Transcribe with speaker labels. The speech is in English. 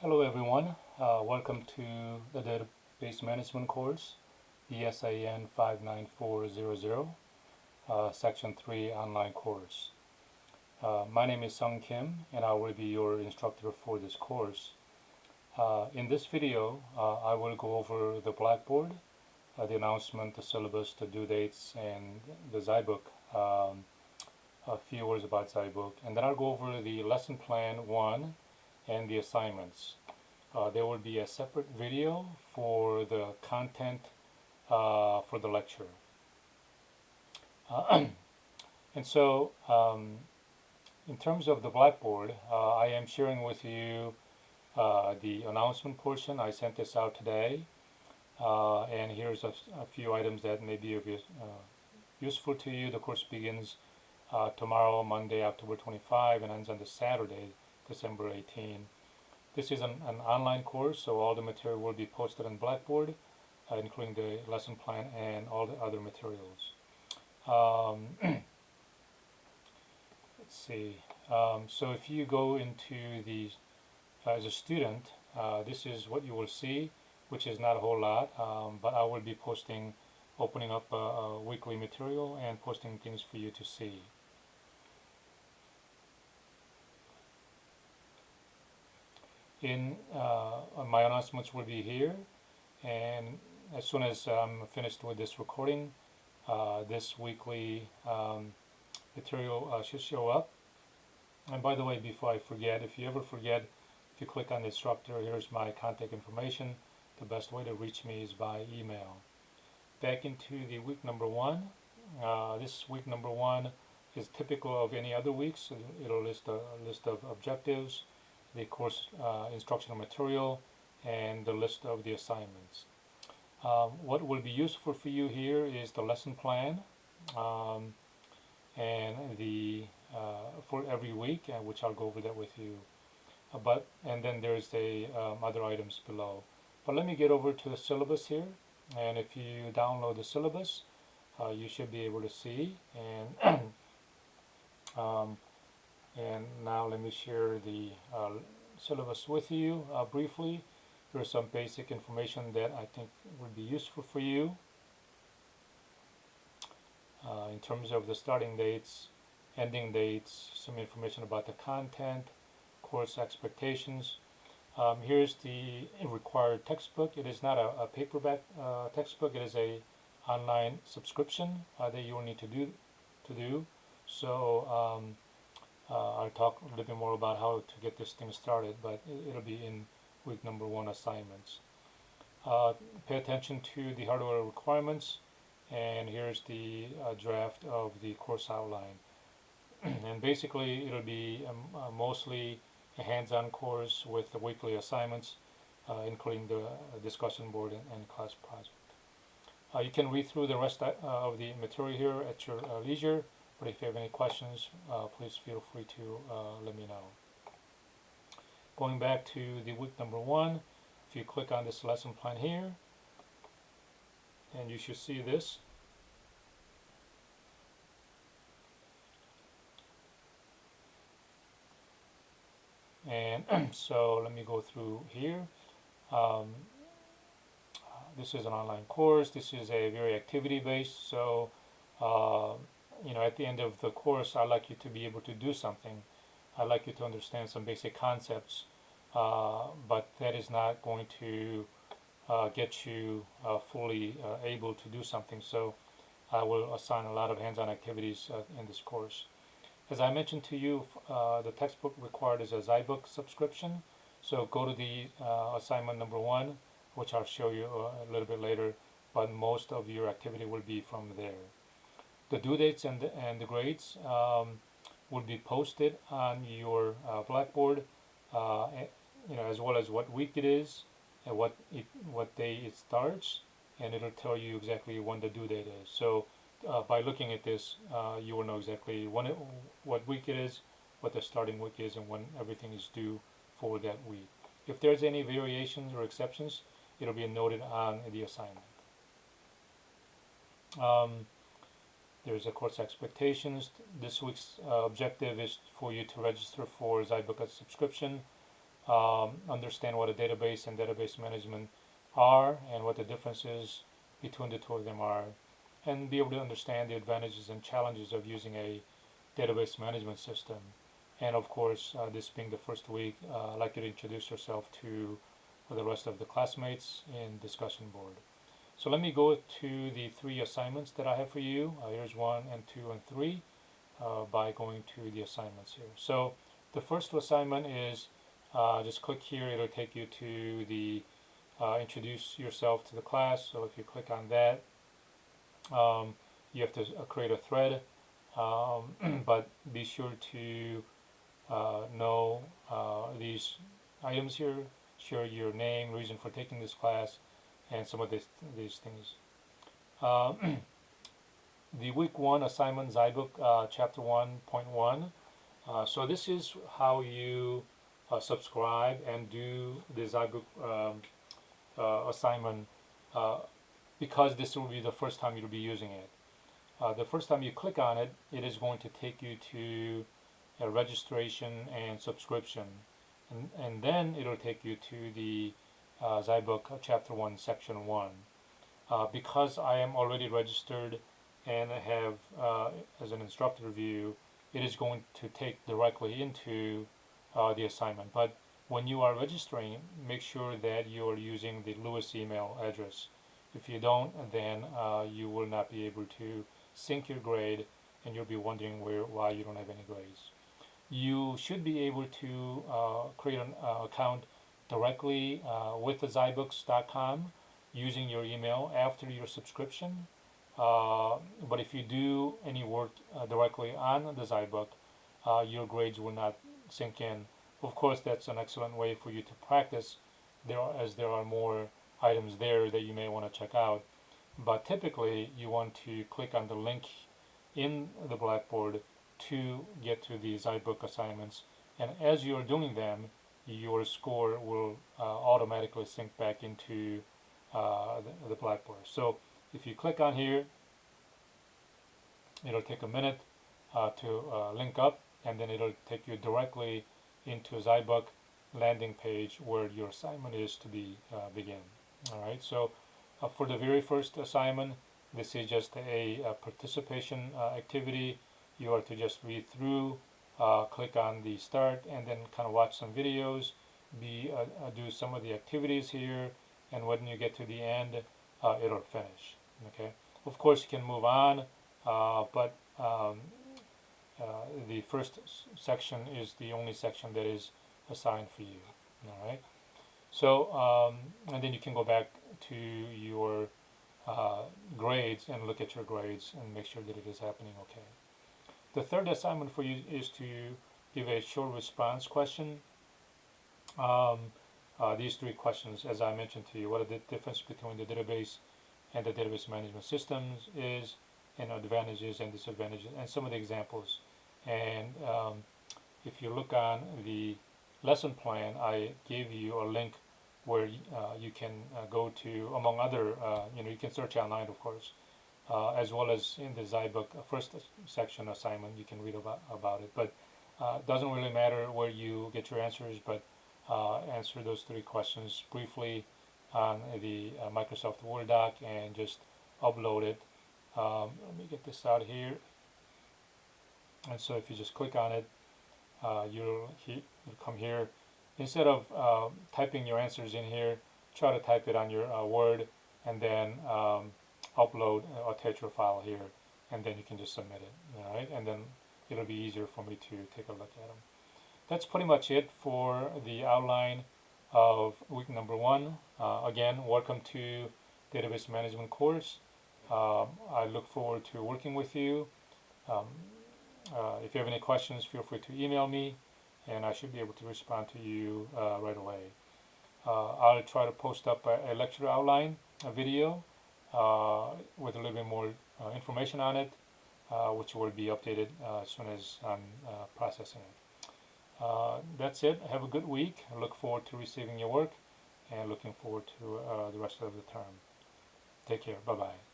Speaker 1: Hello everyone, welcome to the Database Management course, the SIN 59400, Section 3 online course. My name is Sung Kim and I will be your instructor for this course. In this video, I will go over the Blackboard, the announcement, the syllabus, the due dates, and the Zybook, a few words about Zybook, and then I'll go over the lesson plan 1 and the assignments. There will be a separate video for the content for the lecture. And so, in terms of the Blackboard, I am sharing with you the announcement portion. I sent this out today, and here's a few items that may be useful to you. The course begins tomorrow, Monday, October 25, and ends on the Saturday, December 18. This is an online course, so all the material will be posted on Blackboard, including the lesson plan and all the other materials. Let's see. So if you go into the, as a student, this is what you will see, which is not a whole lot, but I will be posting, opening up a weekly material and posting things for you to see. My announcements will be here, and as soon as I'm finished with this recording, this weekly material should show up. And by the way, before I forget, if you ever forget, if you click on the instructor, here's my contact information. The best way to reach me is by email. Back into the week number 1. This week number 1 is typical of any other weeks. So it'll list a list of objectives, the course instructional material, and the list of the assignments. What will be useful for you here is the lesson plan and the for every week, which I'll go over that with you. And then there's the other items below. But let me get over to the syllabus here, and if you download the syllabus, you should be able to see. And and now let me share the syllabus with you briefly. Here's some basic information that I think would be useful for you in terms of the starting dates, ending dates, some information about the content, course expectations. Here's the required textbook. It is not a paperback textbook. It is a online subscription that you will need to do. So I'll talk a little bit more about how to get this thing started, but it'll be in week number 1 assignments. Pay attention to the hardware requirements, and here's the draft of the course outline. And basically it'll be mostly a hands-on course with the weekly assignments, including the discussion board and class project. You can read through the rest of the material here at your leisure, but if you have any questions, please feel free to let me know. Going back to the week number 1, if you click on this lesson plan here, and you should see this. And so let me go through here. This is an online course. This is a very activity based, so at the end of the course, I'd like you to be able to do something. I'd like you to understand some basic concepts, but that is not going to get you fully able to do something. So I will assign a lot of hands-on activities in this course. As I mentioned to you, the textbook required is a Zybook subscription. So go to the assignment number 1, which I'll show you a little bit later, but most of your activity will be from there. The due dates and the grades will be posted on your Blackboard, as well as what week it is and what day it starts, and it'll tell you exactly when the due date is. So by looking at this, you will know exactly what week it is, what the starting week is, and when everything is due for that week. If there's any variations or exceptions, it'll be noted on the assignment. There's a course expectations. This week's objective is for you to register for Zybook subscription. understand what a database and database management are and what the differences between the two of them are, and be able to understand the advantages and challenges of using a database management system. And of course, this being the first week, I'd like you to introduce yourself to the rest of the classmates in discussion board. So let me go to the three assignments that I have for you. Here's 1 and 2 and 3 by going to the assignments here. So the first assignment is just click here. It'll take you to the introduce yourself to the class. So if you click on that, you have to create a thread, but be sure to know these items here. Share your name, reason for taking this class, and some of these things. The week 1 assignment, Zybook chapter 1.1. So this is how you subscribe and do the Zybook assignment, because this will be the first time you'll be using it. The first time you click on it, it is going to take you to a registration and subscription, and then it'll take you to the Zybook chapter 1 section 1. Because I am already registered and I have as an instructor review, it is going to take directly into the assignment. But when you are registering, make sure that you are using the Lewis email address. If you don't, then you will not be able to sync your grade, and you'll be wondering why you don't have any grades. You should be able to create an account directly with the zybooks.com using your email after your subscription. But if you do any work directly on the Zybook, your grades will not sync in. Of course, that's an excellent way for you to practice, as there are more items there that you may want to check out. But typically, you want to click on the link in the Blackboard to get to the Zybook assignments. And as you're doing them, your score will automatically sync back into the Blackboard. So if you click on here, it'll take a minute to link up, and then it'll take you directly into Zybook landing page where your assignment is to be begin. All right. So for the very first assignment, this is just a participation activity. You are to just read through, click on the start, and then kind of watch some videos, do some of the activities here, and when you get to the end, it'll finish. Okay. Of course, you can move on, but the first section is the only section that is assigned for you. All right. So, and then you can go back to your grades and look at your grades and make sure that it is happening okay. The third assignment for you is to give a short response question. These 3 questions, as I mentioned to you, what the difference between the database and the database management systems is, and advantages and disadvantages, and some of the examples. And if you look on the lesson plan, I gave you a link where you can go to, among other, you can search online, of course, as well as in the Zybook first section assignment, you can read about it. But it doesn't really matter where you get your answers, but answer those 3 questions briefly on the Microsoft Word doc and just upload it. Let me get this out here. And so if you just click on it, you'll come here. Instead of typing your answers in here, try to type it on your Word, and then upload, attach your file here, and then you can just submit it. All right, and then it'll be easier for me to take a look at them. That's pretty much it for the outline of week number 1. Again, welcome to database management course. I look forward to working with you. If you have any questions, feel free to email me, and I should be able to respond to you right away. I'll try to post up a lecture outline, a video with a little bit more information on it, which will be updated as soon as I'm processing it. That's it. Have a good week. I look forward to receiving your work and looking forward to the rest of the term. Take care. Bye-bye.